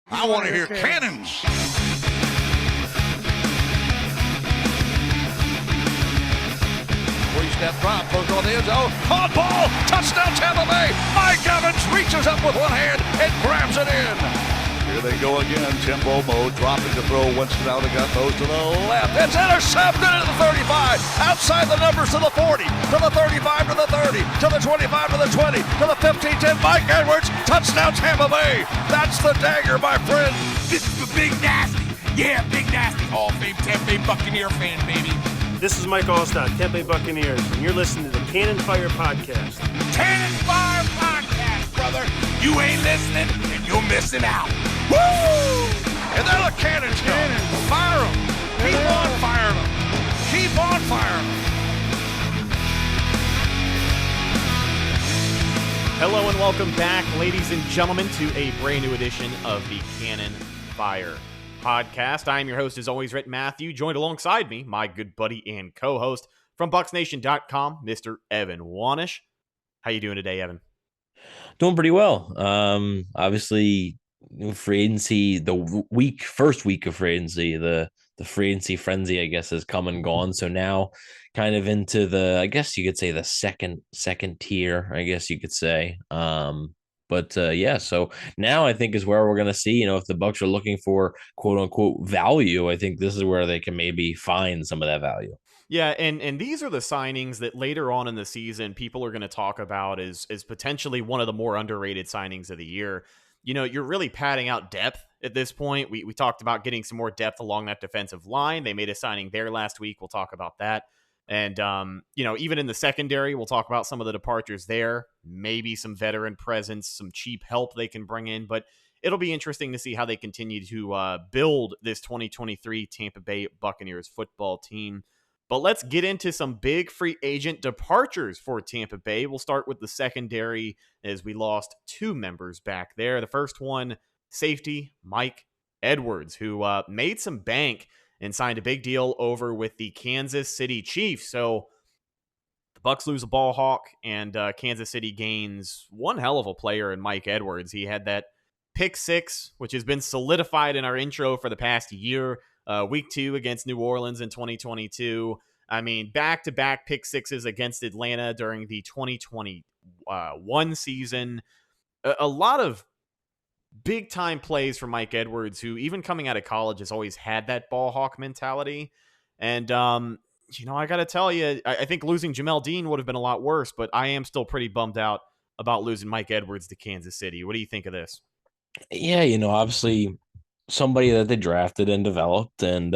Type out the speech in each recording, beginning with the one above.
I want to hear cannons. Three-step drop, goes on the end zone. Caught ball, touchdown Tampa Bay. Mike Evans reaches up with one hand and grabs it in. Here they go again. Timbo mode, dropping the throw. Winston out again, goes to the left. It's intercepted at the 35. Outside the numbers to the 40, to the 35, to the 30, to the 25, to the 20, to the 15, 10. Mike Edwards, touchdown Tampa Bay. That's the dagger, my friend. This is the Big Nasty. Yeah, Big Nasty. Hall of Fame Tampa Bay Buccaneer fan, baby. This is Mike Allstott, Tampa Bay Buccaneers, and you're listening to the Cannon Fire Podcast. Cannon Fire Podcast, brother. You ain't listening, and you're missing out. Woo! And there the cannons go. Fire them. Keep on firing them. Keep on firing them. Hello and welcome back, ladies and gentlemen, to a brand new edition of the Cannon Fire Podcast. I am your host, as always, Rhett Matthew, joined alongside me, my good buddy and co-host from BucsNation.com, Mr. Evan Wanish. How you doing today, Evan? Doing pretty well. Obviously, free agency, first week of free agency, the free agency frenzy, I guess, has come and gone. So now kind of into the, I guess you could say the second tier, I guess you could say. Yeah, so now I think is where we're going to see, if the Bucs are looking for quote unquote value, I think this is where they can maybe find some of that value. Yeah, and these are the signings that later on in the season people are going to talk about as potentially one of the more underrated signings of the year. You're really padding out depth at this point. We talked about getting some more depth along that defensive line. They made a signing there last week. We'll talk about that. And, even in the secondary, we'll talk about some of the departures there, maybe some veteran presence, some cheap help they can bring in. But it'll be interesting to see how they continue to build this 2023 Tampa Bay Buccaneers football team. But let's get into some big free agent departures for Tampa Bay. We'll start with the secondary as we lost two members back there. The first one, safety Mike Edwards, who made some bank and signed a big deal over with the Kansas City Chiefs. So the Bucs lose a ball hawk, and Kansas City gains one hell of a player in Mike Edwards. He had that pick six, which has been solidified in our intro for the past year. Week 2 against New Orleans in 2022. I mean, back-to-back pick sixes against Atlanta during the 2021 season. A lot of big-time plays for Mike Edwards, who even coming out of college has always had that ball hawk mentality. And, I got to tell you, I think losing Jamel Dean would have been a lot worse, but I am still pretty bummed out about losing Mike Edwards to Kansas City. What do you think of this? Yeah, obviously somebody that they drafted and developed, and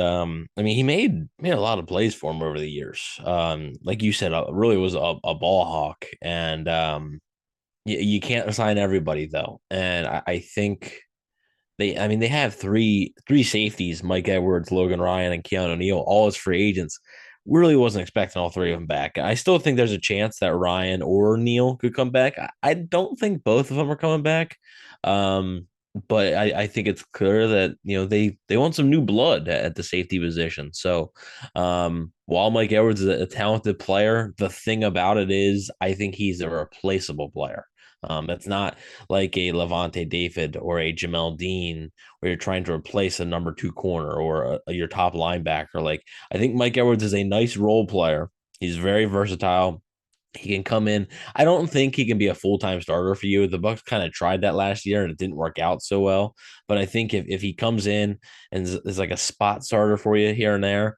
he made a lot of plays for him over the years. Like you said, really was a ball hawk, and you can't assign everybody though. And I think they have three safeties: Mike Edwards, Logan Ryan, and Keanu Neal, all as free agents. Really wasn't expecting all three of them back. I still think there's a chance that Ryan or Neal could come back. I don't think both of them are coming back. But I think it's clear that, they want some new blood at the safety position. So while Mike Edwards is a talented player, the thing about it is I think he's a replaceable player. That's not like a Levante David or a Jamel Dean where you're trying to replace a number 2 corner or your top linebacker. Like, I think Mike Edwards is a nice role player. He's very versatile. He can come in. I don't think he can be a full-time starter for you. The Bucs kind of tried that last year and it didn't work out so well. But I think if he comes in and is like a spot starter for you here and there,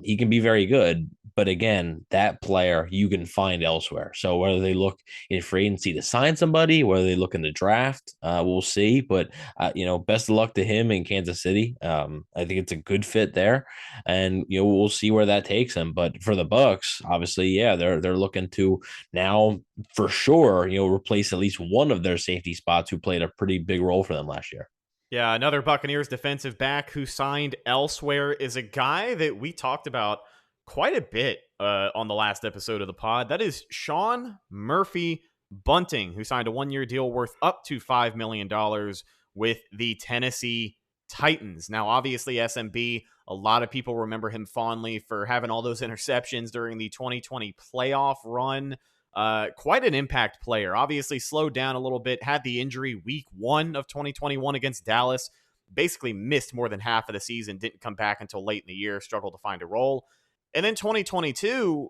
he can be very good. But again, that player you can find elsewhere. So whether they look in free agency to sign somebody, whether they look in the draft, we'll see. But, best of luck to him in Kansas City. I think it's a good fit there. And, we'll see where that takes him. But for the Bucs, obviously, yeah, they're looking to now for sure, replace at least one of their safety spots who played a pretty big role for them last year. Yeah, another Buccaneers defensive back who signed elsewhere is a guy that we talked about quite a bit on the last episode of the pod. That is Sean Murphy-Bunting, who signed a 1-year deal worth up to $5 million with the Tennessee Titans. Now, obviously, SMB, a lot of people remember him fondly for having all those interceptions during the 2020 playoff run. Quite an impact player. Obviously slowed down a little bit, had the injury week 1 of 2021 against Dallas, basically missed more than half of the season, didn't come back until late in the year, struggled to find a role. And then 2022,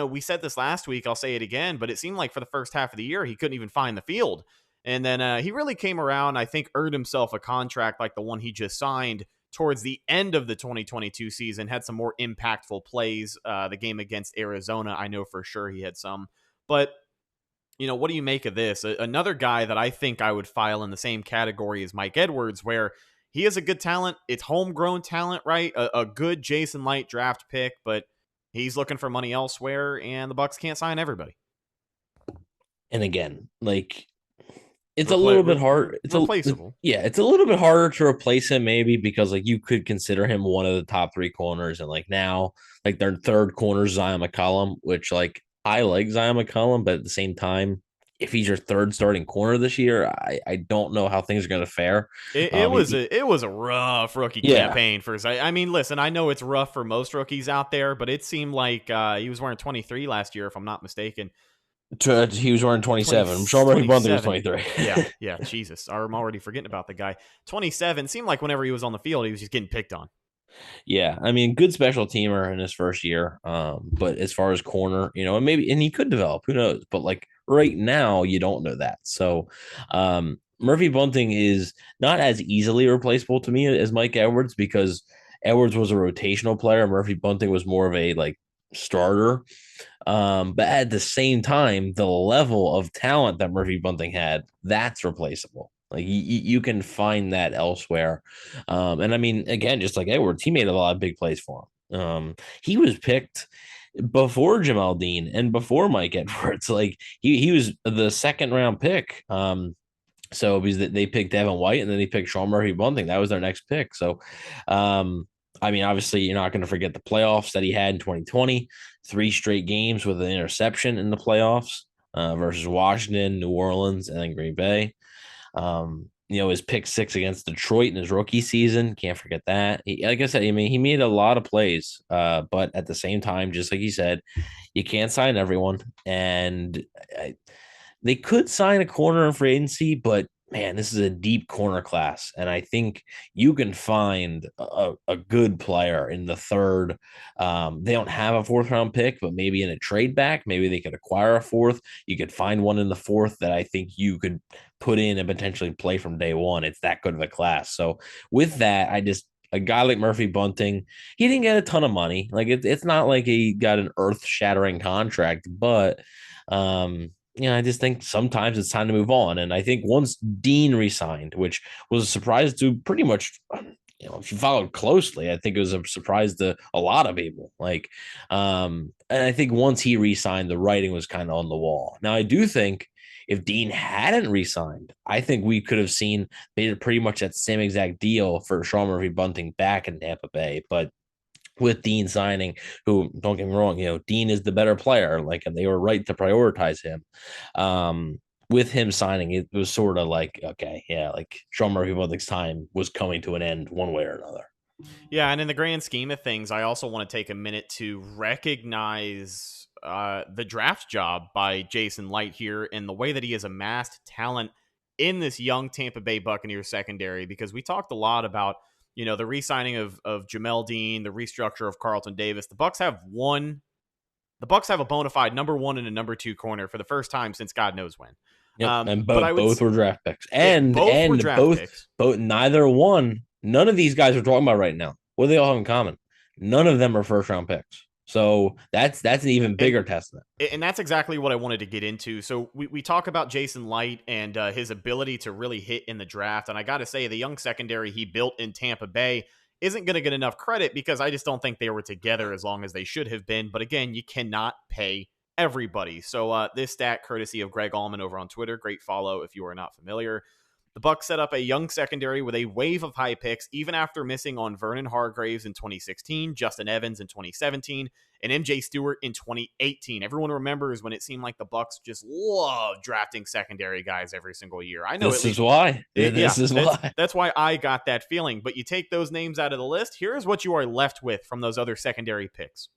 we said this last week, I'll say it again, but it seemed like for the first half of the year, he couldn't even find the field. And then he really came around, I think, earned himself a contract like the one he just signed towards the end of the 2022 season, had some more impactful plays. The game against Arizona, I know for sure he had some. But, what do you make of this? Another guy that I think I would file in the same category as Mike Edwards, where he has a good talent. It's homegrown talent, right? A good Jason Light draft pick, but he's looking for money elsewhere, and the Bucs can't sign everybody. And again, it's a little bit hard. It's replaceable. It's a little bit harder to replace him, maybe, because you could consider him one of the top 3 corners, and now their third corner, Zion McCollum, which I like Zion McCollum, but at the same time, if he's your third starting corner this year, I don't know how things are going to fare. It was a rough rookie campaign for. I mean, listen, I know it's rough for most rookies out there, but it seemed like he was wearing 23 last year, if I'm not mistaken. He was wearing 27. I'm sure Murphy Bunting was 23. yeah, Jesus. I'm already forgetting about the guy. 27. Seemed like whenever he was on the field, he was just getting picked on. Yeah, I mean, good special teamer in his first year. But as far as corner, and he could develop, who knows? But right now, you don't know that. So, Murphy Bunting is not as easily replaceable to me as Mike Edwards, because Edwards was a rotational player. Murphy Bunting was more of a starter. But at the same time, the level of talent that Murphy Bunting had, that's replaceable. You can find that elsewhere. And I mean, again, just like Edwards, he made a lot of big plays for him. He was picked before Jamel Dean and before Mike Edwards. He was the 2nd round pick. So because they picked Devin White and then they picked Sean Murphy Bunting. That was their next pick. So, I mean, obviously, you're not going to forget the playoffs that he had in 2020, 3 straight games with an interception in the playoffs versus Washington, New Orleans, and then Green Bay. His pick 6 against Detroit in his rookie season. Can't forget that. Like I said, I mean, he made a lot of plays, but at the same time, just like you said, you can't sign everyone. And they could sign a corner in free agency, but man, this is a deep corner class. And I think you can find a good player in the 3rd. They don't have a 4th round pick, but maybe in a trade back, maybe they could acquire a 4th. You could find one in the 4th that I think you could put in and potentially play from day one. It's that good of a class. So with that, a guy like Murphy Bunting, he didn't get a ton of money. It's not like he got an earth-shattering contract, but I just think sometimes it's time to move on. And I think once Dean resigned, which was a surprise to pretty much, if you followed closely, I think it was a surprise to a lot of people. And I think once he resigned, the writing was kind of on the wall. Now, I do think if Dean hadn't resigned, I think we could have seen pretty much that same exact deal for Sean Murphy Bunting back in Tampa Bay. But with Dean signing, who, don't get me wrong, Dean is the better player, and they were right to prioritize him. With him signing, it was sort of okay, yeah, Sean Murphy Bunting's time was coming to an end one way or another. Yeah, and in the grand scheme of things, I also want to take a minute to recognize the draft job by Jason Light here and the way that he has amassed talent in this young Tampa Bay Buccaneers secondary, because we talked a lot about the re-signing of Jamel Dean, the restructure of Carlton Davis. The Bucs have a bona fide number 1 and a number 2 corner for the first time since God knows when. Yep, and both were draft picks. And none of these guys we're talking about right now, what do they all have in common? None of them are first round picks. So that's an even bigger testament. And that's exactly what I wanted to get into. So we talk about Jason Light and his ability to really hit in the draft. And I got to say, the young secondary he built in Tampa Bay isn't going to get enough credit because I just don't think they were together as long as they should have been. But again, you cannot pay everybody. So this stat, courtesy of Greg Allman over on Twitter. Great follow if you are not familiar. The Bucs set up a young secondary with a wave of high picks, even after missing on Vernon Hargraves in 2016, Justin Evans in 2017, and MJ Stewart in 2018. Everyone remembers when it seemed like the Bucs just loved drafting secondary guys every single year. I know this is why. That's why I got that feeling. But you take those names out of the list, here's what you are left with from those other secondary picks.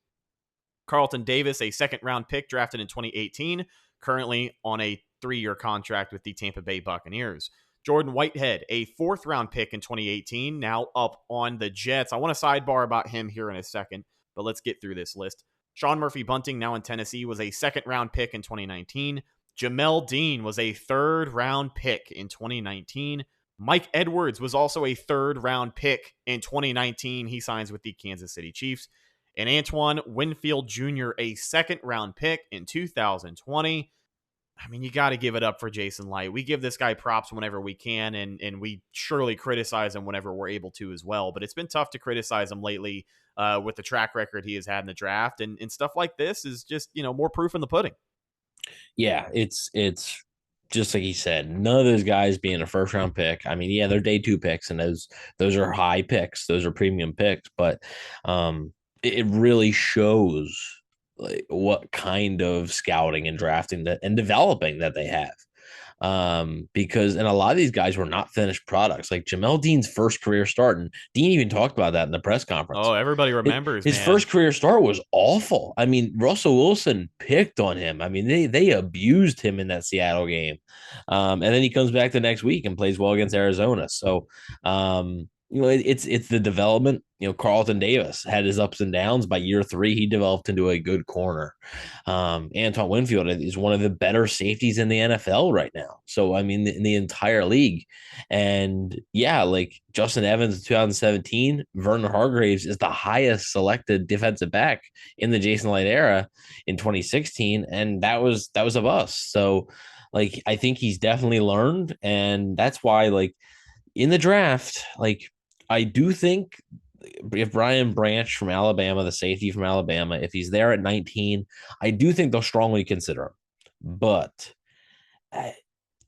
Carlton Davis, a second-round pick drafted in 2018, currently on a 3-year contract with the Tampa Bay Buccaneers. Jordan Whitehead, a fourth-round pick in 2018, now up on the Jets. I want to sidebar about him here in a second, but let's get through this list. Sean Murphy-Bunting, now in Tennessee, was a second-round pick in 2019. Jamel Dean was a third-round pick in 2019. Mike Edwards was also a third-round pick in 2019. He signs with the Kansas City Chiefs. And Antoine Winfield Jr., a second-round pick in 2020. I mean, you got to give it up for Jason Light. We give this guy props whenever we can, and we surely criticize him whenever we're able to as well. But it's been tough to criticize him lately with the track record he has had in the draft. And stuff like this is just, more proof in the pudding. Yeah, it's just like he said, none of those guys being a first round pick. I mean, yeah, they're day 2 picks, and those are high picks. Those are premium picks, but it really shows like what kind of scouting and drafting and developing that they have. Because a lot of these guys were not finished products. Like Jamel Dean's first career start, and Dean even talked about that in the press conference. Oh, everybody remembers his first career start was awful. I mean, Russell Wilson picked on him. I mean, they abused him in that Seattle game. And then he comes back the next week and plays well against Arizona. So it's the development. Carlton Davis had his ups and downs. By year 3, he developed into a good corner. Antoine Winfield is one of the better safeties in the NFL right now. So, I mean, in the entire league. And yeah, like Justin Evans in 2017, Vernon Hargreaves is the highest selected defensive back in the Jason Light era in 2016. And that was a bust. So, like, I think he's definitely learned. And that's why, like, in the draft, like, I do think if Brian Branch from Alabama, the safety from Alabama, if he's there at 19, I do think they'll strongly consider him. But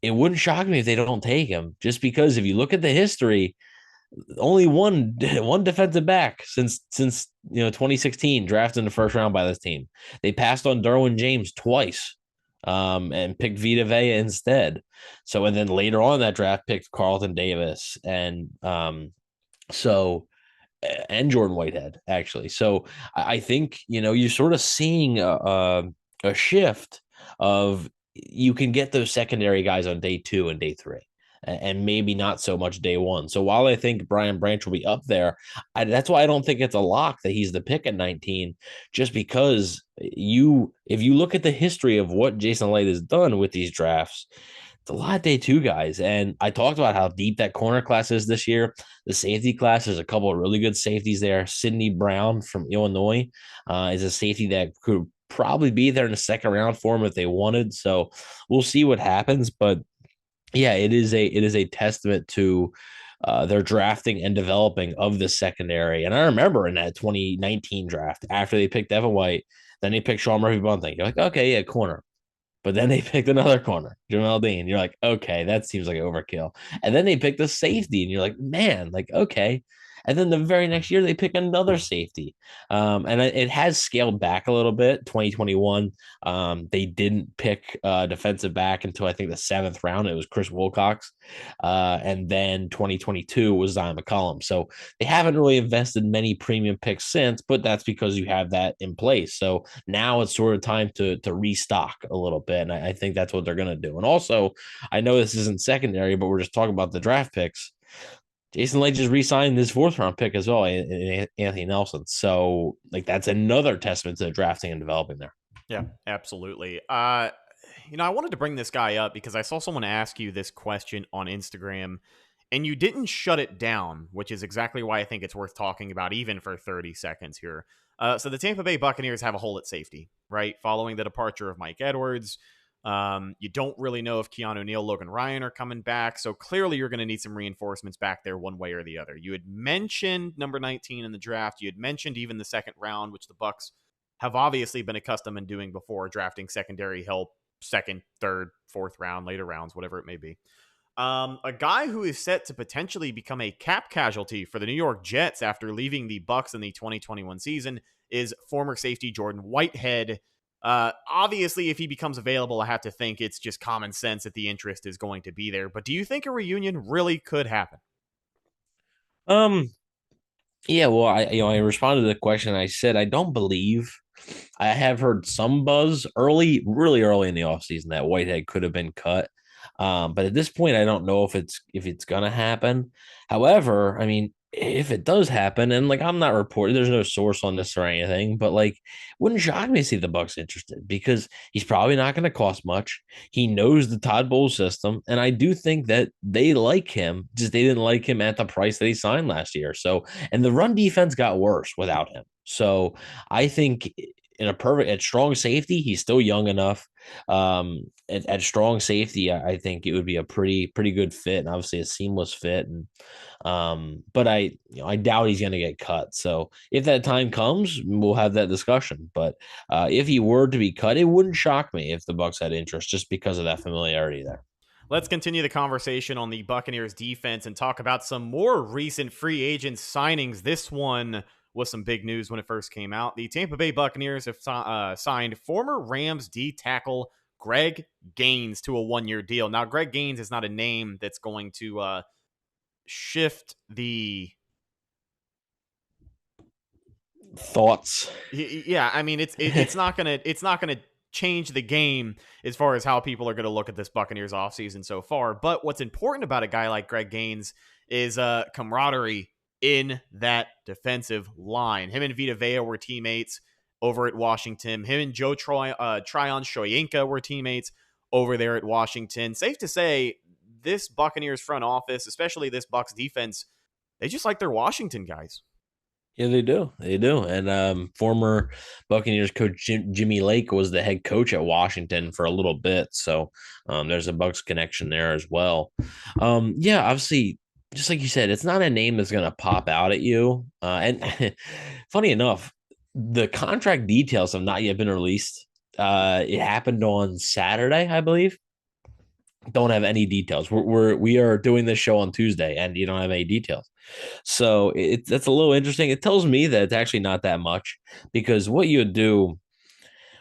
it wouldn't shock me if they don't take him, just because if you look at the history, only one defensive back since 2016 drafted in the first round by this team. They passed on Derwin James twice. And picked Vita Vea instead. So, and then later on in that draft picked Carlton Davis and Jordan Whitehead, actually. So I think, you're sort of seeing a shift of you can get those secondary guys on day 2 and day 3. And maybe not so much day 1. So while I think Brian Branch will be up there, that's why I don't think it's a lock that he's the pick at 19, just because if you look at the history of what Jason Light has done with these drafts, it's a lot of day 2 guys. And I talked about how deep that corner class is this year. The safety class, there's a couple of really good safeties there. Sidney Brown from Illinois is a safety that could probably be there in the second round for him if they wanted. So we'll see what happens. But yeah, it is a testament to their drafting and developing of the secondary. And I remember in that 2019 draft, after they picked Devin White, then they picked Sean Murphy-Bunting. You're like, okay, yeah, corner. But then they picked another corner, Jamel Dean. You're like, okay, that seems like overkill. And then they picked a safety, and you're like, man, like, okay. And then the very next year, they pick another safety. And it has scaled back a little bit. 2021, they didn't pick defensive back until I think the 7th round. It was Chris Wilcox. And then 2022 was Zion McCollum. So they haven't really invested many premium picks since, but that's because you have that in place. So now it's sort of time to restock a little bit. And I think that's what they're going to do. And also, I know this isn't secondary, but we're just talking about the draft picks. Jason Light just re-signed his 4th round pick as well, Anthony Nelson. So, like, that's another testament to drafting and developing there. Yeah, absolutely. I wanted to bring this guy up because I saw someone ask you this question on Instagram, and you didn't shut it down, which is exactly why I think it's worth talking about even for 30 seconds here. So the Tampa Bay Buccaneers have a hole at safety, right? Following the departure of Mike Edwards. You don't really know if Keanu Neal, Logan Ryan are coming back. So clearly you're going to need some reinforcements back there one way or the other. You had mentioned number 19 in the draft. You had mentioned even the 2nd round, which the Bucs have obviously been accustomed in doing before, drafting secondary help, 2nd, 3rd, 4th round, later rounds, whatever it may be. A guy who is set to potentially become a cap casualty for the New York Jets after leaving the Bucs in the 2021 season is former safety Jordan Whitehead. Obviously, if he becomes available, I have to think it's just common sense that the interest is going to be there. But do you think a reunion really could happen? Yeah, well, I responded to the question. I said I don't believe I have heard some buzz early, really early in the offseason that Whitehead could have been cut. But at this point, I don't know if it's gonna happen. However, I mean, if it does happen, and like I'm not reporting, there's no source on this or anything, but like wouldn't shock me to see the Bucs interested because he's probably not going to cost much. He knows the Todd Bowles system, and I do think that they like him. Just they didn't like him at the price that he signed last year. So, and the run defense got worse without him. So, I think at strong safety, he's still young enough. At strong safety, I think it would be a pretty good fit, and obviously a seamless fit. And but I doubt he's going to get cut. So if that time comes, we'll have that discussion. But if he were to be cut, it wouldn't shock me if the Bucs had interest just because of that familiarity there. Let's continue the conversation on the Buccaneers defense and talk about some more recent free agent signings. This one was some big news when it first came out. The Tampa Bay Buccaneers have signed former Rams D tackle Greg Gaines to a 1-year deal. Now, Greg Gaines is not a name that's going to shift the thoughts. Yeah, I mean it's not gonna change the game as far as how people are gonna look at this Buccaneers offseason so far. But what's important about a guy like Greg Gaines is camaraderie in that defensive line. Him and Vita Vea were teammates over at Washington. Him and Tryon Shoyinka were teammates over there at Washington. Safe to say, this Buccaneers front office, especially this Bucs defense, they just like their Washington guys. Yeah, they do. They do. And former Buccaneers coach Jimmy Lake was the head coach at Washington for a little bit. So there's a Bucs connection there as well. Yeah, obviously, just like you said, it's not a name that's going to pop out at you. And funny enough, the contract details have not yet been released. It happened on Saturday, I believe. Don't have any details. We are doing this show on Tuesday, and you don't have any details. So that's a little interesting. It tells me that it's actually not that much because what you do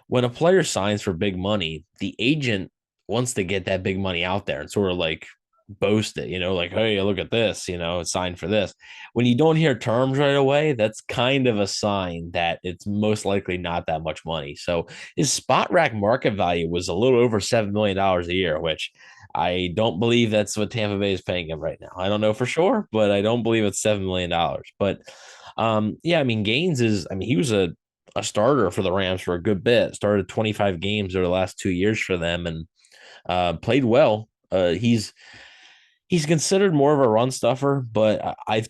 when a player signs for big money, the agent wants to get that big money out there and sort of like boast it, like, hey, look at this, it's signed for this. When you don't hear terms right away, that's kind of a sign that it's most likely not that much money. So his spot rack market value was a little over $7 million a year, which I don't believe that's what Tampa Bay is paying him right now. I don't know for sure, but I don't believe it's $7 million. But yeah, I mean, Gaines he was a starter for the Rams for a good bit, started 25 games over the last 2 years for them and played well. He's considered more of a run stuffer, but I've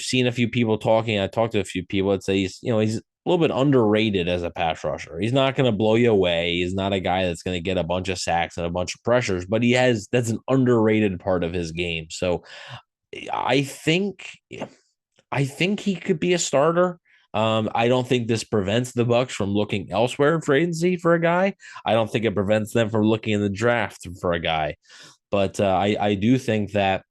seen a few people talking. I talked to a few people that say he's a little bit underrated as a pass rusher. He's not going to blow you away. He's not a guy that's going to get a bunch of sacks and a bunch of pressures, but that's an underrated part of his game. So I think he could be a starter. I don't think this prevents the Bucs from looking elsewhere in free agency for a guy. I don't think it prevents them from looking in the draft for a guy. But I do think that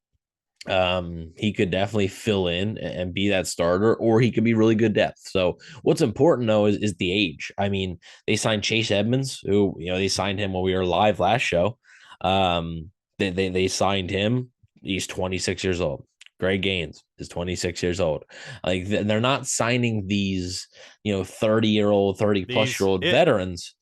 he could definitely fill in and be that starter, or he could be really good depth. So what's important though is the age. I mean, they signed Chase Edmonds, who they signed him when we were live last show. They signed him. He's 26 years old. Greg Gaines is 26 years old. Like they're not signing these 30-year-old, 30-plus-year-old veterans.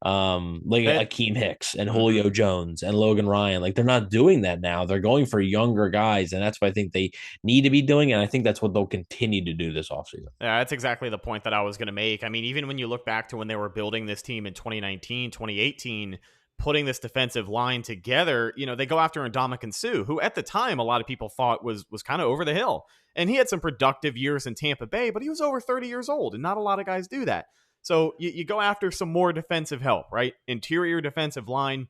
Like Akeem Hicks and Julio Jones and Logan Ryan. Like they're not doing that now. They're going for younger guys, and that's what I think they need to be doing, and I think that's what they'll continue to do this offseason. Yeah, that's exactly the point that I was going to make. I mean, even when you look back to when they were building this team in 2019, 2018, putting this defensive line together, they go after Ndamukong Suh, who at the time a lot of people thought was kind of over the hill. And he had some productive years in Tampa Bay, but he was over 30 years old, and not a lot of guys do that. So you go after some more defensive help, right? Interior defensive line,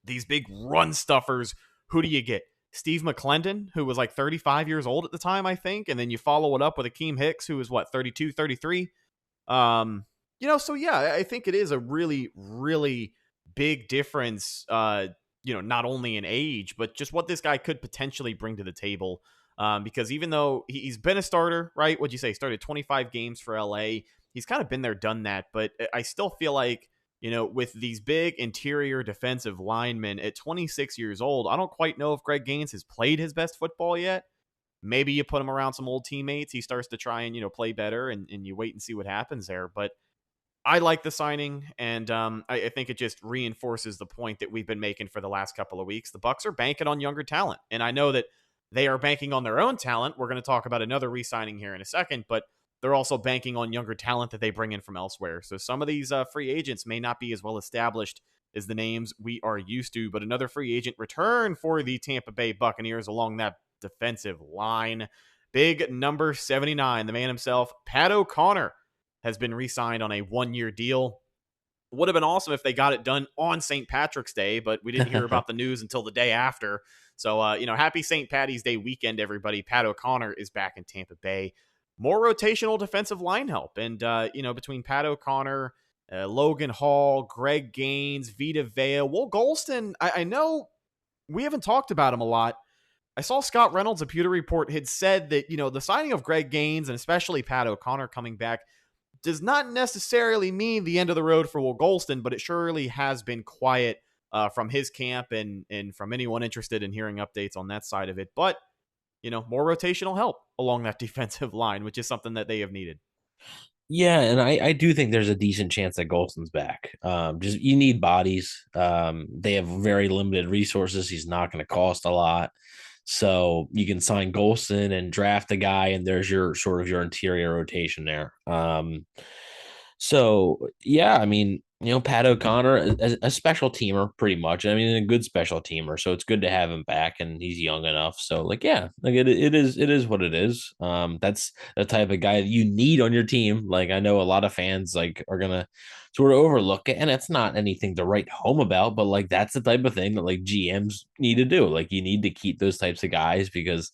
these big run stuffers. Who do you get? Steve McClendon, who was like 35 years old at the time, I think. And then you follow it up with Akeem Hicks, who was 32, 33. So yeah, I think it is a really, really big difference, not only in age, but just what this guy could potentially bring to the table. Because even though he's been a starter, right? What'd you say? Started 25 games for LA. He's kind of been there, done that. But I still feel like, with these big interior defensive linemen at 26 years old, I don't quite know if Greg Gaines has played his best football yet. Maybe you put him around some old teammates. He starts to try and, play better and you wait and see what happens there. But I like the signing, and I think it just reinforces the point that we've been making for the last couple of weeks. The Bucs are banking on younger talent, and I know that they are banking on their own talent. We're going to talk about another re-signing here in a second, but they're also banking on younger talent that they bring in from elsewhere. So some of these free agents may not be as well established as the names we are used to, but another free agent return for the Tampa Bay Buccaneers along that defensive line. Big number 79, the man himself, Pat O'Connor, has been re-signed on a one-year deal. Would have been awesome if they got it done on St. Patrick's Day, but we didn't hear about the news until the day after. So, happy St. Patty's Day weekend, everybody. Pat O'Connor is back in Tampa Bay. More rotational defensive line help. And, between Pat O'Connor, Logan Hall, Greg Gaines, Vita Vea, Will Golston, I know we haven't talked about him a lot. I saw Scott Reynolds, a Pewter Report, had said that, the signing of Greg Gaines and especially Pat O'Connor coming back does not necessarily mean the end of the road for Will Golston, but it surely has been quiet from his camp and from anyone interested in hearing updates on that side of it. But, more rotational help along that defensive line, which is something that they have needed. Yeah, and I do think there's a decent chance that Golston's back. Just you need bodies. They have very limited resources. He's not going to cost a lot. So you can sign Golston and draft a guy, and there's your sort of your interior rotation there. So yeah, I mean, Pat O'Connor, a special teamer, pretty much. I mean, a good special teamer. So it's good to have him back, and he's young enough. So it is what it is. That's the type of guy that you need on your team. Like I know a lot of fans are gonna sort of overlook it, and it's not anything to write home about, but like that's the type of thing that like GMs need to do. Like you need to keep those types of guys because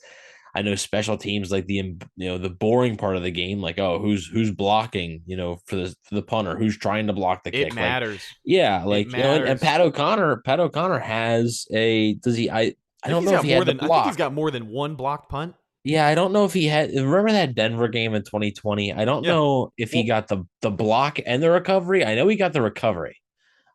I know special teams like the boring part of the game, like who's blocking, for the punter, who's trying to block the kick. It matters. And Pat O'Connor has a I don't know if he had the block. I think he's got more than one blocked punt. Yeah, I don't know if he had. Remember that Denver game in 2020? I don't know if he got the block and the recovery. I know he got the recovery.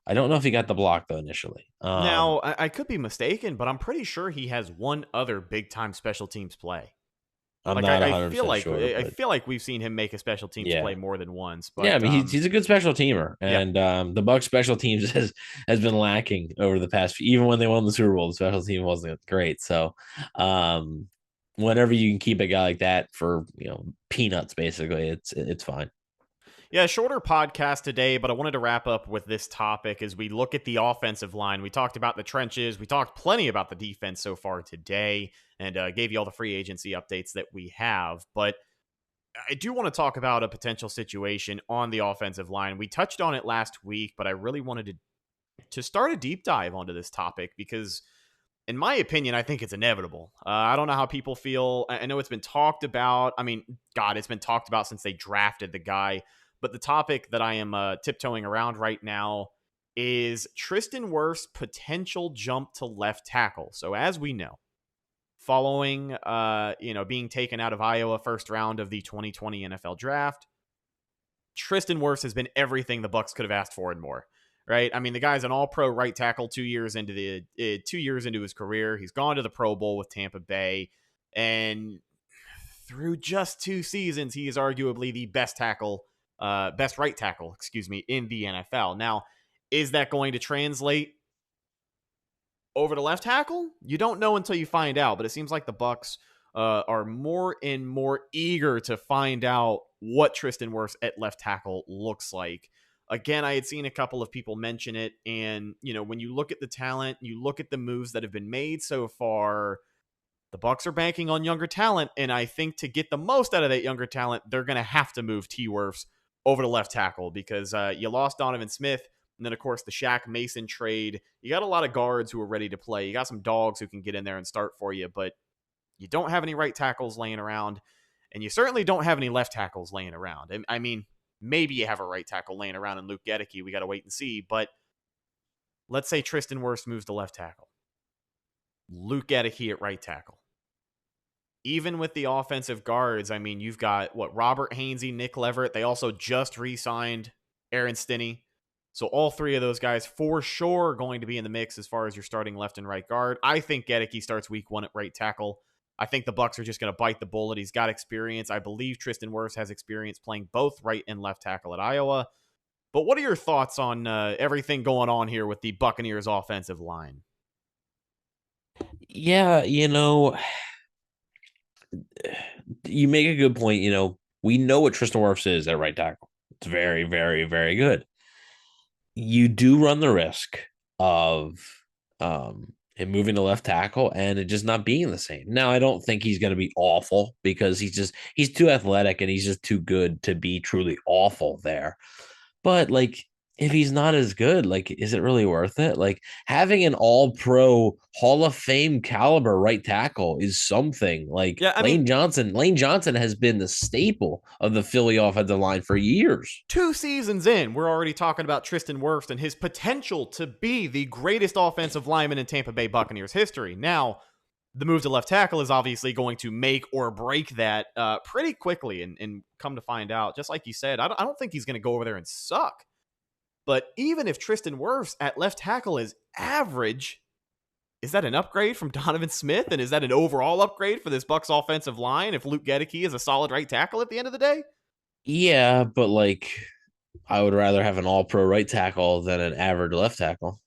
I don't know if he got the block though initially. Now I could be mistaken, but I'm pretty sure he has one other big time special teams play. I'm not 100% sure. I feel like we've seen him make a special teams play more than once. But, yeah, I mean he's a good special teamer, and the Bucs special teams has been lacking over the past. Even when they won the Super Bowl, the special team wasn't great. So, whenever you can keep a guy like that for peanuts, basically, it's fine. Yeah, shorter podcast today, but I wanted to wrap up with this topic as we look at the offensive line. We talked about the trenches. We talked plenty about the defense so far today and gave you all the free agency updates that we have. But I do want to talk about a potential situation on the offensive line. We touched on it last week, but I really wanted to start a deep dive onto this topic because, in my opinion, I think it's inevitable. I don't know how people feel. I know it's been talked about. I mean, God, it's been talked about since they drafted the guy. But the topic that I am tiptoeing around right now is Tristan Wirfs' potential jump to left tackle. So as we know, following being taken out of Iowa first round of the 2020 NFL draft, Tristan Wirfs has been everything the Bucs could have asked for and more. Right? I mean, the guy's an all-pro right tackle 2 years into his career. He's gone to the Pro Bowl with Tampa Bay, and through just 2 seasons, he is arguably the best right tackle, in the NFL. Now, is that going to translate over to left tackle? You don't know until you find out, but it seems like the Bucs are more and more eager to find out what Tristan Wirfs at left tackle looks like. Again, I had seen a couple of people mention it, and when you look at the talent, you look at the moves that have been made so far, the Bucs are banking on younger talent, and I think to get the most out of that younger talent, they're going to have to move T. Wirfs over to left tackle because you lost Donovan Smith, and then, of course, the Shaq Mason trade. You got a lot of guards who are ready to play. You got some dogs who can get in there and start for you, but you don't have any right tackles laying around, and you certainly don't have any left tackles laying around. I mean, maybe you have a right tackle laying around in Luke Gedeke. We got to wait and see, but let's say Tristan Wirfs moves to left tackle. Luke Gedeke at right tackle. Even with the offensive guards, I mean, you've got, Robert Hainsey, Nick Leverett. They also just re-signed Aaron Stinney. So all three of those guys for sure are going to be in the mix as far as your starting left and right guard. I think Gedeke starts week 1 at right tackle. I think the Bucs are just going to bite the bullet. He's got experience. I believe Tristan Wirfs has experience playing both right and left tackle at Iowa. But what are your thoughts on everything going on here with the Buccaneers offensive line? Yeah, you make a good point. We know what Tristan Wirfs is at right tackle. It's very, very, very good. You do run the risk of him moving to left tackle and it just not being the same. Now, I don't think he's going to be awful because he's too athletic and he's just too good to be truly awful there. But like, if he's not as good, like, is it really worth it? Like, having an all-pro Hall of Fame caliber right tackle is something. Like, Yeah, I Lane mean, Johnson has been the staple of the Philly offensive line for years. 2 seasons in, we're already talking about Tristan Wirfs and his potential to be the greatest offensive lineman in Tampa Bay Buccaneers history. Now, the move to left tackle is obviously going to make or break that pretty quickly. And come to find out, just like you said, I don't think he's going to go over there and suck. But even if Tristan Wirfs at left tackle is average, is that an upgrade from Donovan Smith? And is that an overall upgrade for this Bucs offensive line if Luke Gedeke is a solid right tackle at the end of the day? Yeah, but like, I would rather have an all-pro right tackle than an average left tackle.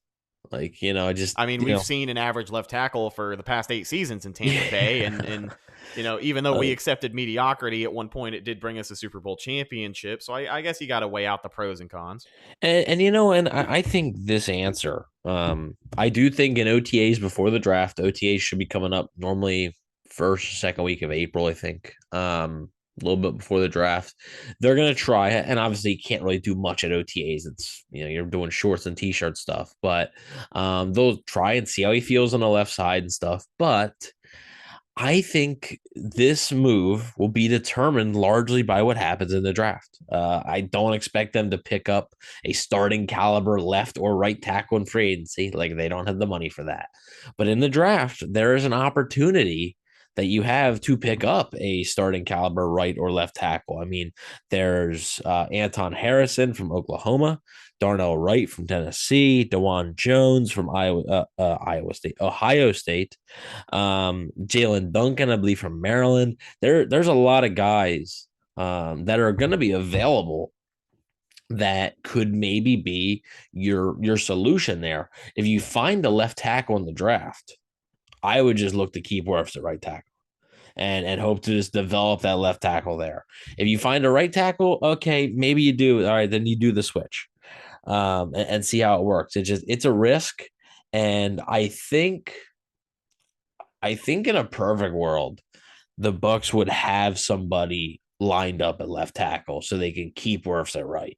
Like, I mean, we've seen an average left tackle for the past 8 seasons in Tampa Bay. And even though we accepted mediocrity at one point, it did bring us a Super Bowl championship. So I guess you got to weigh out the pros and cons. And I think this answer, I do think in OTAs before the draft, OTAs should be coming up normally first, second week of April, I think. A little bit before the draft. They're going to try it. And obviously, you can't really do much at OTAs. It's, you're doing shorts and t-shirt stuff, but they'll try and see how he feels on the left side and stuff. But I think this move will be determined largely by what happens in the draft. I don't expect them to pick up a starting caliber left or right tackle in free agency. Like, they don't have the money for that. But in the draft, there is an opportunity that you have to pick up a starting caliber right or left tackle. I mean, there's Anton Harrison from Oklahoma, Darnell Wright from Tennessee, DeJuan Jones from Ohio State, Jalen Duncan, I believe, from Maryland. There's a lot of guys that are going to be available that could maybe be your solution there. If you find a left tackle in the draft, I would just look to keep Wirfs at right tackle and hope to just develop that left tackle there. If you find a right tackle, okay, maybe you do. All right, then you do the switch and see how it works. It's a risk. And I think in a perfect world, the Bucs would have somebody lined up at left tackle so they can keep Wirfs at right.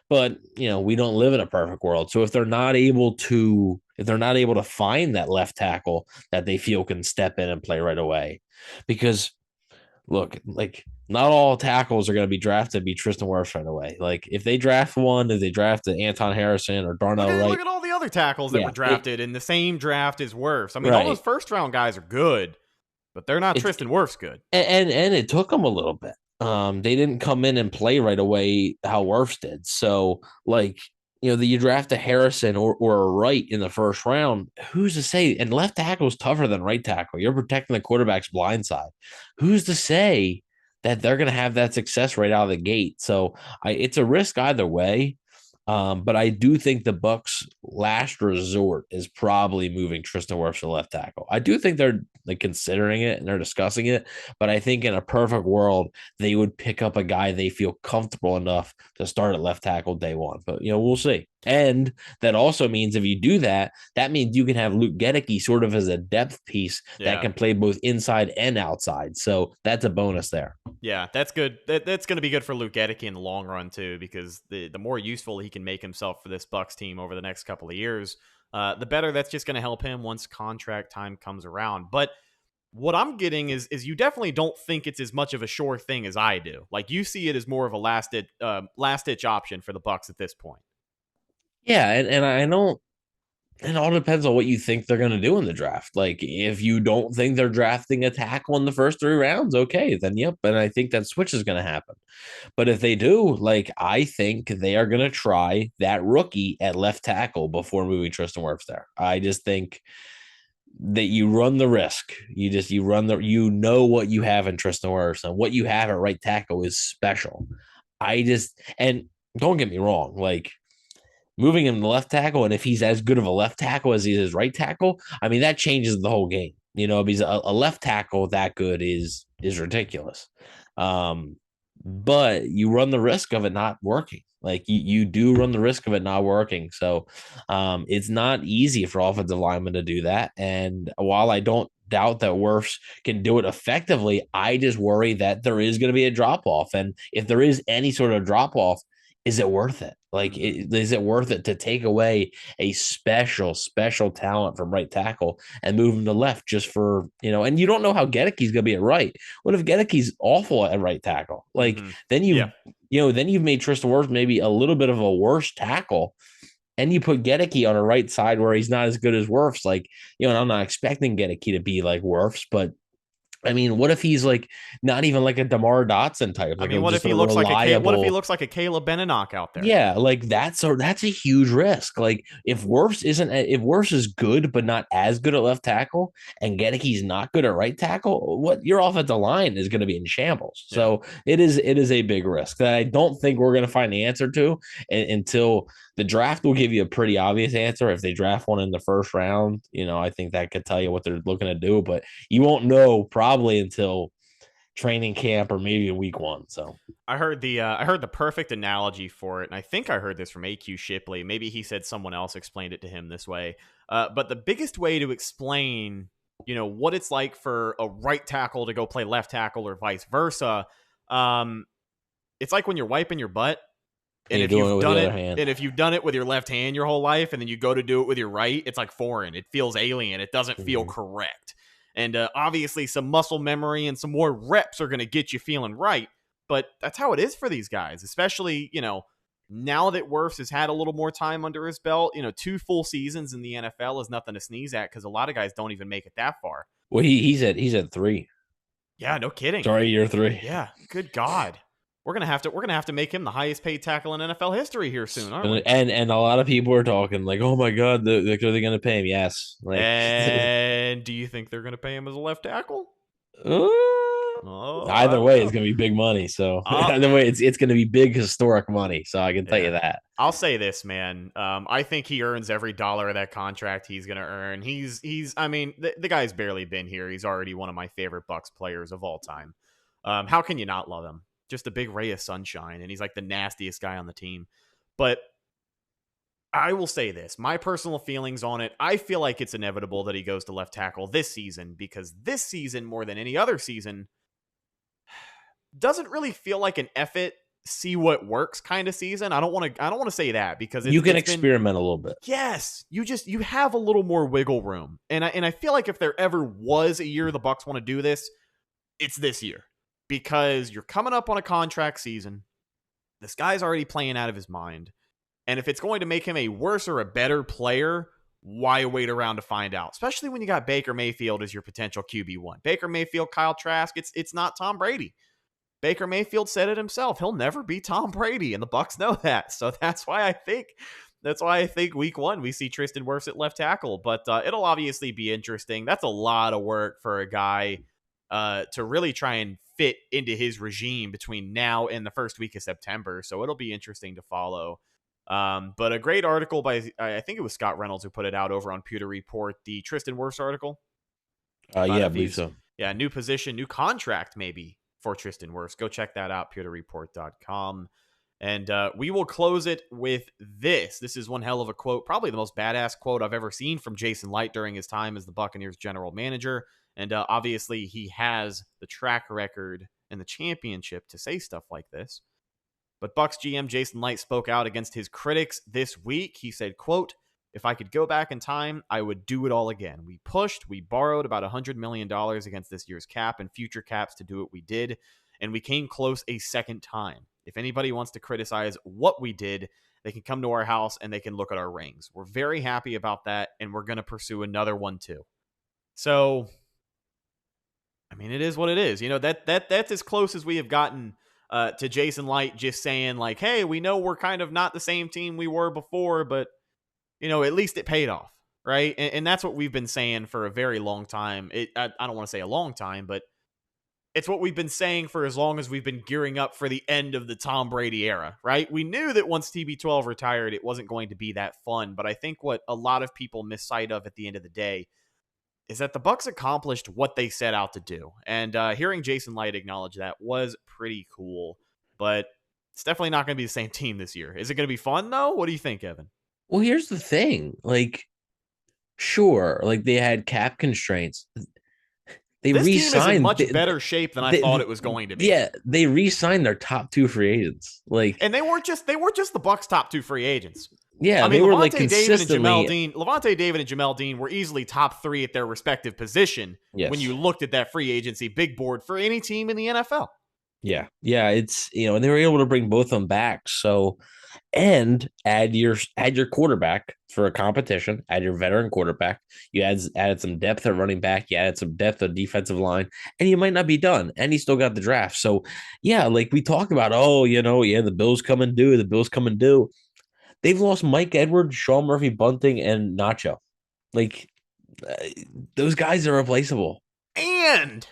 But, we don't live in a perfect world. So if they're not able to find that left tackle that they feel can step in and play right away, because look, like, not all tackles are going to be drafted to be Tristan Wirfs right away. Like, if they draft Anton Harrison or Darnell Wright. Look at all the other tackles that were drafted in the same draft as Wirfs. I mean, all those first round guys are good, but they're not Tristan Wirfs good. And it took them a little bit. They didn't come in and play right away how Wirfs did. So, like, you draft a Harrison or a Wright in the first round. Who's to say? And left tackle is tougher than right tackle. You're protecting the quarterback's blind side. Who's to say that they're going to have that success right out of the gate? So, it's a risk either way. But I do think the Bucs' last resort is probably moving Tristan Wirfs to left tackle. I do think they're considering it and they're discussing it, but I think in a perfect world, they would pick up a guy they feel comfortable enough to start at left tackle day one. But, we'll see. And that also means if you do that, that means you can have Luke Gedeke sort of as a depth piece that can play both inside and outside. So that's a bonus there. Yeah, that's good. That's going to be good for Luke Gedeke in the long run, too, because the more useful he can make himself for this Bucs team over the next couple of years, the better that's just going to help him once contract time comes around. But what I'm getting is you definitely don't think it's as much of a sure thing as I do. Like, you see it as more of a last-ditch option for the Bucs at this point. Yeah, and I don't. It all depends on what you think they're going to do in the draft. Like, if you don't think they're drafting a tackle in the first 3 rounds, okay, then yep. And I think that switch is going to happen. But if they do, like, I think they are going to try that rookie at left tackle before moving Tristan Wirfs there. I just think that you run the risk. You know what you have in Tristan Wirfs, and what you have at right tackle is special. And don't get me wrong, like moving him to left tackle, and if he's as good of a left tackle as he is right tackle, I mean, that changes the whole game. Because a left tackle that good is ridiculous. But you run the risk of it not working. Like you do run the risk of it not working. So it's not easy for offensive linemen to do that. And while I don't doubt that Wirfs can do it effectively, I just worry that there is going to be a drop off. And if there is any sort of drop off, is it worth it? Like, is it worth it to take away a special talent from right tackle and move him to left just for, and you don't know how Gedecke's going to be at right. What if Gedecke's awful at right tackle? Like, then then you've made Tristan Wirfs maybe a little bit of a worse tackle, and you put Gedecke on a right side where he's not as good as Wirfs. Like, and I'm not expecting Gedecke to be like Wirfs, but I mean, what if he's like not even like a DeMar Dotson type? Like, I mean, what if he looks like a Caleb Beninock out there? Yeah, like that's a huge risk. Like if Wirfs is good but not as good at left tackle, and Gedecke's not good at right tackle, what your offensive line is going to be in shambles. Yeah. So it is a big risk that I don't think we're going to find the answer to until the draft will give you a pretty obvious answer. If they draft one in the first round, I think that could tell you what they're looking to do, but you won't know probably until training camp or maybe week 1. So I heard the perfect analogy for it, and I think I heard this from AQ Shipley. Maybe he said someone else explained it to him this way. But the biggest way to explain, what it's like for a right tackle to go play left tackle or vice versa, it's like when you're wiping your butt. And if you've done it with your left hand your whole life, and then you go to do it with your right, it's like foreign. It feels alien. It doesn't feel correct. And obviously some muscle memory and some more reps are going to get you feeling right. But that's how it is for these guys, especially, now that Wirfs has had a little more time under his belt. 2 full seasons in the NFL is nothing to sneeze at, because a lot of guys don't even make it that far. Well, he's at 3. Yeah, no kidding. Sorry, year 3. Yeah, good God. We're gonna have to make him the highest paid tackle in NFL history here soon, aren't we? And a lot of people are talking like, "Oh my God, are they going to pay him?" Yes. Like, and do you think they're going to pay him as a left tackle? Either way, it's going to be big money. So either way, it's going to be big historic money. So I can tell you that. I'll say this, man. I think he earns every dollar of that contract he's going to earn. I mean, the guy's barely been here. He's already one of my favorite Bucs players of all time. How can you not love him? Just a big ray of sunshine, and he's like the nastiest guy on the team. But I will say this, my personal feelings on it, I feel like it's inevitable that he goes to left tackle this season, because this season, more than any other season, doesn't really feel like an F it, see what works kind of season. I don't want to say that, because you can experiment a little bit. Yes, you have a little more wiggle room, and I feel like if there ever was a year the Bucs want to do this, it's this year. Because you're coming up on a contract season. This guy's already playing out of his mind. And if it's going to make him a worse or a better player, why wait around to find out? Especially when you got Baker Mayfield as your potential QB1. Baker Mayfield, Kyle Trask, it's not Tom Brady. Baker Mayfield said it himself. He'll never be Tom Brady, and the Bucs know that. So that's why I think week 1 we see Tristan Wirfs at left tackle. But it'll obviously be interesting. That's a lot of work for a guy to really try and fit into his regime between now and the first week of September. So it'll be interesting to follow. But a great article by, I think it was Scott Reynolds who put it out over on Pewter Report, the Tristan Wirfs article. Yeah, I believe so. Yeah, new position, new contract maybe for Tristan Wirfs. Go check that out, pewterreport.com. And we will close it with this. This is one hell of a quote, probably the most badass quote I've ever seen from Jason Licht during his time as the Buccaneers general manager. And obviously he has the track record and the championship to say stuff like this. But Bucs GM Jason Licht spoke out against his critics this week. He said, quote, "If I could go back in time, I would do it all again. We pushed, we borrowed about $100 million against this year's cap and future caps to do what we did. And we came close a second time. If anybody wants to criticize what we did, they can come to our house and they can look at our rings. We're very happy about that, and we're going to pursue another one too." So, I mean, it is what it is. That's as close as we have gotten to Jason Licht just saying like, hey, we know we're kind of not the same team we were before, but, at least it paid off, right? And that's what we've been saying for a very long time. I don't want to say a long time, but It's what we've been saying for as long as we've been gearing up for the end of the Tom Brady era, right? We knew that once TB12 retired, it wasn't going to be that fun. But I think what a lot of people miss sight of at the end of the day is that the Bucs accomplished what they set out to do. And hearing Jason Light acknowledge that was pretty cool. But it's definitely not going to be the same team this year. Is it going to be fun, though? What do you think, Evan? Well, here's the thing. Like, sure, like they had cap constraints. This team is in much better shape than I thought it was going to be. Yeah, they re-signed their top 2 free agents. Like, and they weren't just the Bucs' top 2 free agents. Yeah, I mean, they were Levante like consistently. Levante David and Jamel Dean were easily top 3 at their respective position when you looked at that free agency big board for any team in the NFL. Yeah, it's and they were able to bring both of them back. So, and add your quarterback for a competition. Add your veteran quarterback. You added some depth at running back. You added some depth at defensive line, and you might not be done. And you still got the draft. So, yeah, like we talk about. The Bills come and do. The Bills come and do. They've lost Mike Edwards, Sean Murphy Bunting, and Nacho. Like those guys are replaceable. And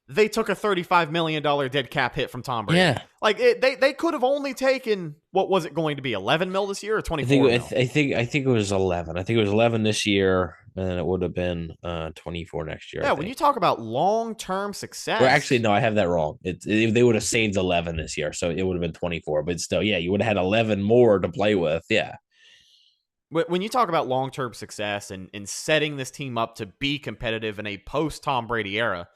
they took a $35 million dead cap hit from Tom Brady. Yeah. Like they could have only taken, what was it going to be, 11 mil this year or 24 mil? I think it was 11. I think it was 11 this year, and it would have been 24 next year. Yeah, when you talk about long-term success. Or actually, no, I have that wrong. They would have saved 11 this year, so it would have been 24. But still, yeah, you would have had 11 more to play with. Yeah. When you talk about long-term success and setting this team up to be competitive in a post-Tom Brady era,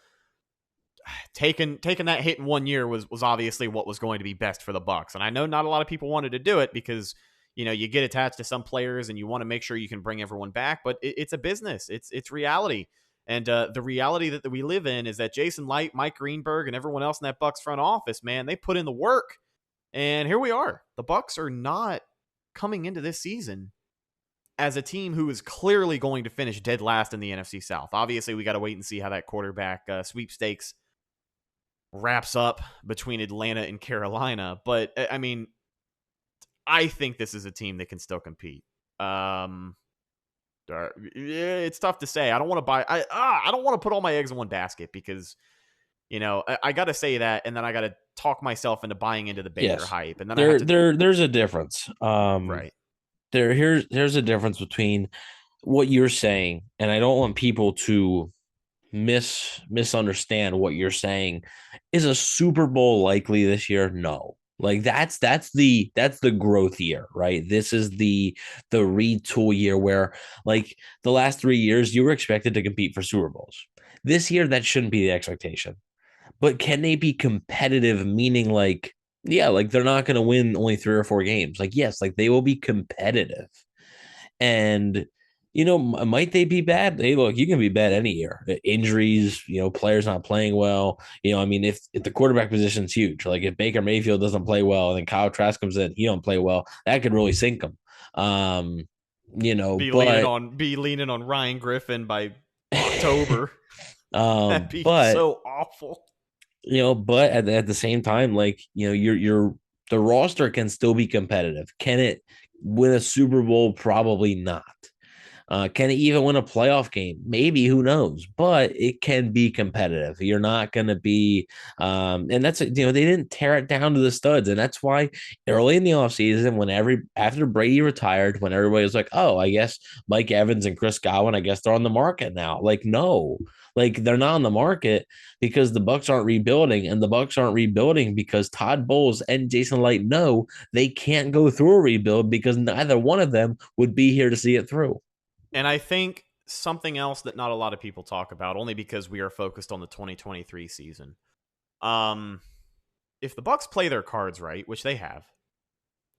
taking that hit in 1 year was obviously what was going to be best for the Bucs. And I know not a lot of people wanted to do it because, you get attached to some players and you want to make sure you can bring everyone back, but it's a business. It's reality. And the reality that we live in is that Jason Light, Mike Greenberg, and everyone else in that Bucs front office, man, they put in the work. And here we are. The Bucs are not coming into this season as a team who is clearly going to finish dead last in the NFC South. Obviously, we got to wait and see how that quarterback sweepstakes wraps up between Atlanta and Carolina. But, I mean, I think this is a team that can still compete. It's tough to say. I don't want to I don't want to put all my eggs in one basket because, I got to say that, and then I got to talk myself into buying into the Baker hype. And then there's a difference. Right. Here's a difference between what you're saying, and I don't want people to misunderstand what you're saying. Is a Super Bowl likely this year? No. Like that's the growth year, right? This is the retool year where, like, the last 3 years you were expected to compete for Super Bowls. This year that shouldn't be the expectation. But can they be competitive? Meaning, like, yeah, like they're not going to win only 3 or 4 games. Like, yes, like they will be competitive. And might they be bad? Hey, look, you can be bad any year. Injuries, players not playing well. I mean, if the quarterback position's huge, like if Baker Mayfield doesn't play well and then Kyle Trask comes in, he don't play well, that could really sink him. Be leaning on Ryan Griffin by October. That'd be so awful. But at the same time, like, the roster can still be competitive. Can it win a Super Bowl? Probably not. Can it even win a playoff game? Maybe, who knows? But it can be competitive. You're not going to be, and that's, they didn't tear it down to the studs. And that's why early in the offseason, after Brady retired, when everybody was like, oh, I guess Mike Evans and Chris Godwin, I guess they're on the market now. Like, no, like they're not on the market because the Bucs aren't rebuilding, and the Bucs aren't rebuilding because Todd Bowles and Jason Light know they can't go through a rebuild because neither one of them would be here to see it through. And I think something else that not a lot of people talk about, only because we are focused on the 2023 season. If the Bucs play their cards right, which they have,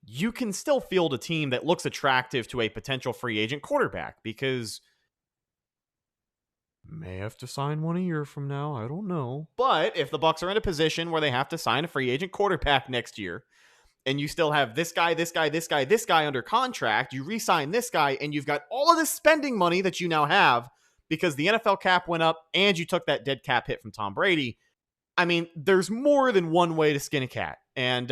you can still field a team that looks attractive to a potential free agent quarterback because may have to sign one a year from now. I don't know. But if the Bucs are in a position where they have to sign a free agent quarterback next year, and you still have this guy under contract, you re-sign this guy, and you've got all of this spending money that you now have because the NFL cap went up and you took that dead cap hit from Tom Brady. I mean, there's more than one way to skin a cat. And,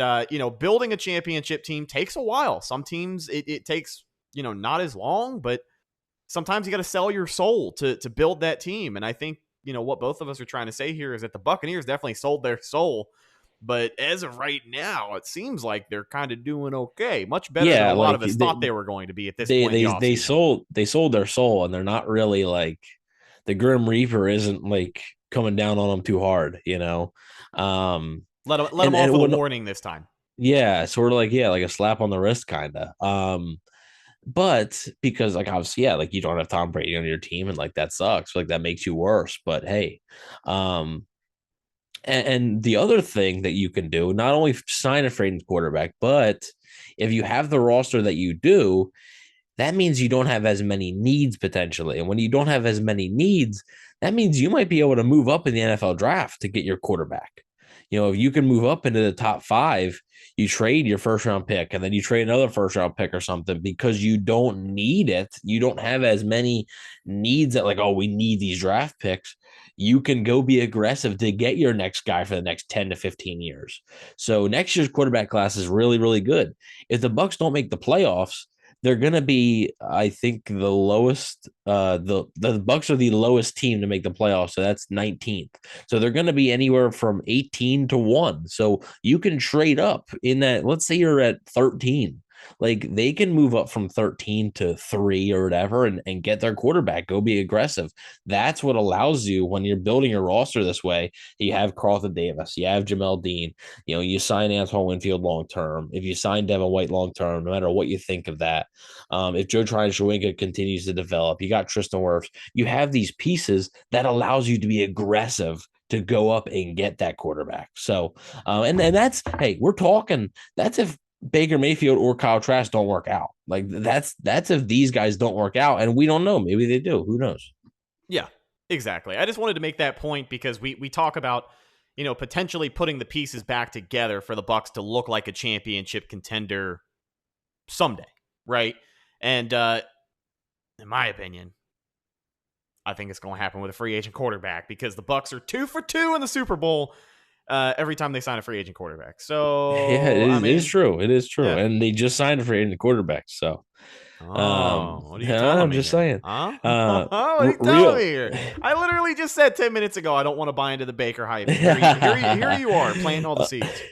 building a championship team takes a while. Some teams, it takes, not as long, but sometimes you got to sell your soul to build that team. And I think, what both of us are trying to say here is that the Buccaneers definitely sold their soul. But as of right now, it seems like they're kind of doing okay. Much better than a lot of us thought they were going to be at this point in the offseason. They sold their soul, and they're not really like the Grim Reaper isn't like coming down on them too hard, Let them off with a warning this time. Yeah, sort of like a slap on the wrist, kind of. But because like obviously, like you don't have Tom Brady on your team, and like that sucks. Like that makes you worse. But hey, and the other thing that you can do, not only sign a free agent quarterback, but if you have the roster that you do, that means you don't have as many needs potentially. And when you don't have as many needs, that means you might be able to move up in the NFL draft to get your quarterback. If you can move up into the top 5, you trade your first round pick and then you trade another first round pick or something because you don't need it. You don't have as many needs that like, oh, we need these draft picks. You can go be aggressive to get your next guy for the next 10 to 15 years. So next year's quarterback class is really, really good. If the Bucs don't make the playoffs, they're going to be, I think, the lowest. The Bucs are the lowest team to make the playoffs, so that's 19th. So they're going to be anywhere from 18 to 1. So you can trade up in that. Let's say you're at 13. Like they can move up from 13 to 3 or whatever and get their quarterback, go be aggressive. That's what allows you when you're building your roster this way. You have Carlton Davis, you have Jamel Dean, you sign Antoine Winfield long-term. If you sign Devin White long-term, no matter what you think of that, if Joe Tryon-Shoyinka continues to develop, you got Tristan Wirfs, you have these pieces that allows you to be aggressive to go up and get that quarterback. So, and that's, hey, we're talking, that's if Baker Mayfield or Kyle Trask don't work out. Like that's if these guys don't work out, and we don't know. Maybe they do. Who knows? Yeah, exactly. I just wanted to make that point because we talk about, potentially putting the pieces back together for the Bucs to look like a championship contender someday, right? And in my opinion, I think it's going to happen with a free agent quarterback because the Bucs are 2 for 2 in the Super Bowl. Every time they sign a free agent quarterback. So yeah, it is true. It is true. Yeah. And they just signed a free agent quarterback. So what are you telling I'm me just here? saying. What are you telling me here? I literally just said 10 minutes ago I don't want to buy into the Baker hype. Here you are planting all the seeds.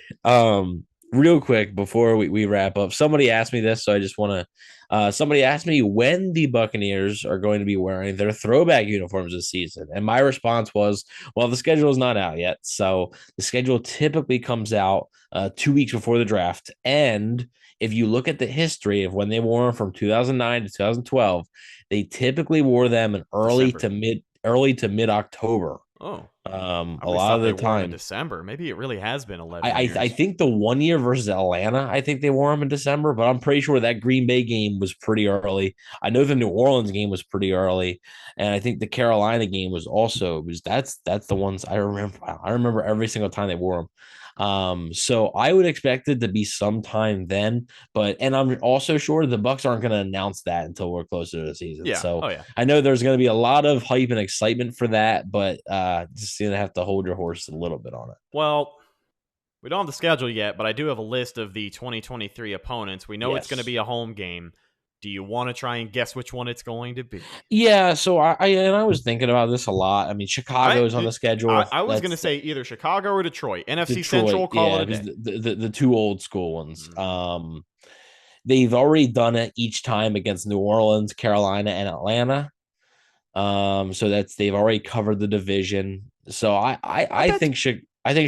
Real quick before we wrap up, somebody asked me this, so I just want to somebody asked me when the Buccaneers are going to be wearing their throwback uniforms this season, and my response was, well, the schedule is not out yet, so the schedule typically comes out 2 weeks before the draft. And if you look at the history of when they wore them from 2009 to 2012, they typically wore them in early to mid October. Oh, a lot of the time in December. Maybe it really has been 11 years. I think the 1 year versus Atlanta, I think they wore them in December, but I'm pretty sure that Green Bay game was pretty early. I know the New Orleans game was pretty early, and I think the Carolina game was also that's the ones I remember. I remember every single time they wore them. So I would expect it to be sometime then, and I'm also sure the Bucs aren't going to announce that until we're closer to the season. Yeah. So I know there's going to be a lot of hype and excitement for that, but just going to have to hold your horse a little bit on it. Well, we don't have the schedule yet, but I do have a list of the 2023 opponents. We know it's going to be a home game. Do you want to try and guess which one it's going to be? Yeah, so I was thinking about this a lot. I mean, Chicago's on the schedule. I was going to say either Chicago or Detroit. NFC Central, call it a day. The two old school ones. Mm-hmm. They've already done it each time against New Orleans, Carolina, and Atlanta. So they've already covered the division. So I think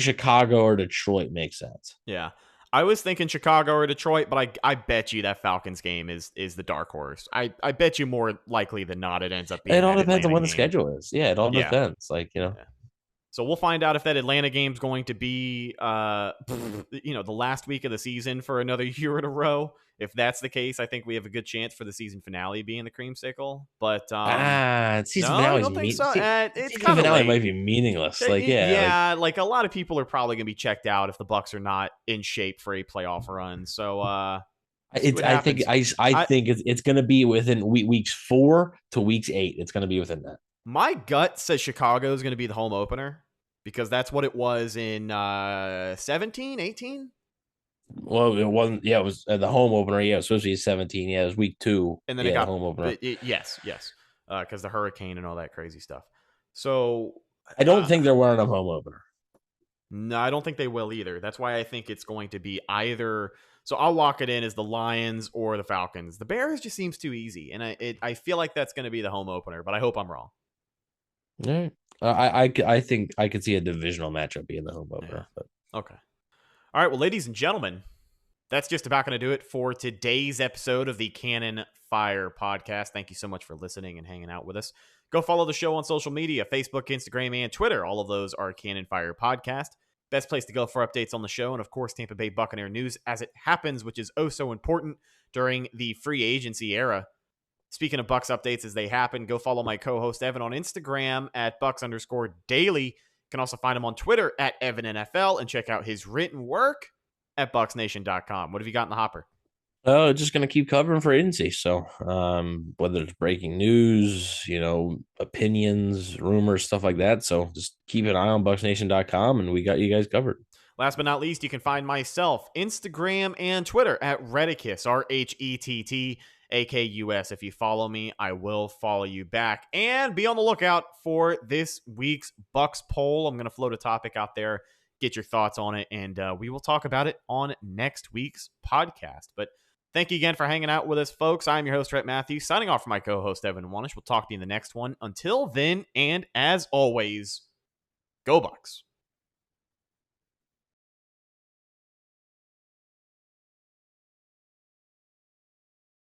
Chicago or Detroit makes sense. Yeah. I was thinking Chicago or Detroit, but I bet you that Falcons game is the dark horse. I bet you more likely than not it ends up being. It all depends on when the game. schedule is. Yeah, it all depends. Yeah. So we'll find out if that Atlanta game's going to be the last week of the season for another year in a row. If that's the case, I think we have a good chance for the season finale being the creamsicle. But season finale. I don't think so. It's season finale might be meaningless. A lot of people are probably going to be checked out if the Bucs are not in shape for a playoff run. So I think it's going to be within weeks 4 to weeks 8. It's going to be within that. My gut says Chicago is going to be the home opener because that's what it was in 17, 18. Well, it wasn't. Yeah, it was the home opener. Yeah, it was supposed to be 17. Yeah, it was week 2. And then it got home opener. Yes. Because the hurricane and all that crazy stuff. So I don't think they're wearing a home opener. No, I don't think they will either. That's why I think it's going to be either. So I'll lock it in as the Lions or the Falcons. The Bears just seems too easy, and I feel like that's going to be the home opener, but I hope I'm wrong. All right. I think I could see a divisional matchup being the home opener. Yeah. Okay. All right. Well, ladies and gentlemen, that's just about going to do it for today's episode of the Cannon Fire podcast. Thank you so much for listening and hanging out with us. Go follow the show on social media, Facebook, Instagram, and Twitter. All of those are Cannon Fire Podcast. Best place to go for updates on the show, and of course, Tampa Bay Buccaneer news as it happens, which is oh so important during the free agency era. Speaking of Bucs updates as they happen, go follow my co-host Evan on Instagram at Bucs_daily. You can also find him on Twitter at EvanNFL and check out his written work at BucsNation.com. What have you got in the hopper? Oh, just going to keep covering for agency. So whether it's breaking news, opinions, rumors, stuff like that. So just keep an eye on BucsNation.com, and we got you guys covered. Last but not least, you can find myself, Instagram and Twitter at Retticus, RHETTAKUS. If you follow me, I will follow you back. And be on the lookout for this week's Bucs poll. I'm going to float a topic out there, get your thoughts on it, and we will talk about it on next week's podcast. But thank you again for hanging out with us, folks. I'm your host, Rhett Matthew, signing off for my co-host, Evan Wanish. We'll talk to you in the next one. Until then, and as always, go Bucs.